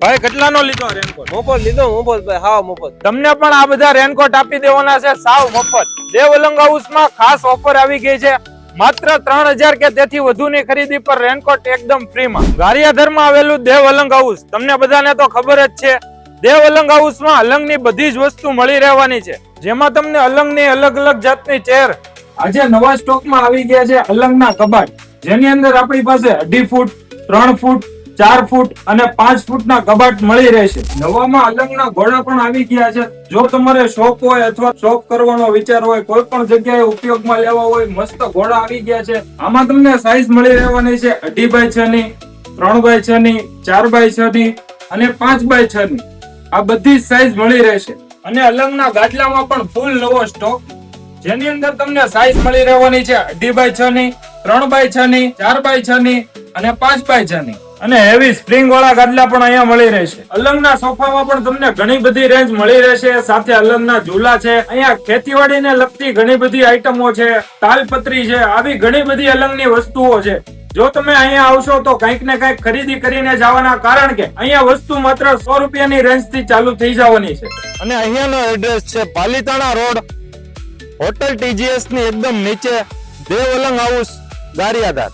ભાઈ કેટલાનો લીધો રેનકોટ? મફત લીધો મફત ભાઈ, હાવ મફત. તમને પણ આ બધા રેનકોટ આપી દેવાના છે સાવ મફત. દેવ અલંગ હાઉસ માં ખાસ ઓફર આવી ગઈ છે. માત્ર 3000 કે તેથી વધુની ખરીદી પર રેનકોટ એકદમ ફ્રી માં. ગારિયાધાર માં આવેલું દેવ અલંગ હાઉસ તમને બધાને તો ખબર જ છે. દેવ અલંગ હાઉસ માં અલંગ ની બધી જ વસ્તુ મળી રહેવાની છે, જેમાં તમને અલંગ ની અલગ અલગ જાતની ચેર. આજે નવા સ્ટોક માં આવી ગયા છે અલંગ ના કબાટ, જેની અંદર આપણી પાસે 2.5 ફૂટ, 3 ફૂટ, 4 ફૂટ અને 5 ફૂટ ના કબાટ મળી રહેશે. નવામાં અલંગ ના ઘોડા પણ આવી ગયા છે. જો તમારે શોપ હોય અથવા શોપ કરવાનો વિચાર હોય, કોઈ પણ જગ્યાએ ઉપયોગમાં લેવા હોય, મસ્ત ઘોડા આવી ગયા છે. આમાં તમને સાઈઝ મળી રહેવાની છે 2.5x6 ની, 3x6 ની, 4x6 ની અને 5x6 ની. આ બધી સાઈઝ મળી રહેશે. અને અલંગ ના ગાટલામાં પણ ફૂલ નવો સ્ટોક, જેની અંદર તમને સાઈઝ મળી રહેવાની છે 2x6 ની, 3x6 ની, 4x6 ની અને 5x6 ની. અને હેવી સ્પ્રિંગ વાળા ગાદલા પણ અહીંયા મળી રહેશે. અલંગના સોફામાં પણ તમને ઘણી બધી રેન્જ મળી રહેશે. સાથે અલંગના ઝૂલા છે. અહીંયા ખેતીવાડીને લગતી ઘણી બધી આઈટમો છે, તાલપત્રી છે, આવી ઘણી બધી અલંગની વસ્તુઓ છે. જો તમે અહીંયા આવશો તો કંઈક ને કંઈક ખરીદી કરીને જવાના, કારણ કે અહીંયા વસ્તુ માત્ર 100 રૂપિયાની રેન્જ થી ચાલુ થઈ જવાની છે. અને અહીંયાનો એડ્રેસ છે પાલીતાણા રોડ, હોટલ TGS ની એકદમ નીચે, દેવ અલંગ હાઉસ, ગારિયાધાર.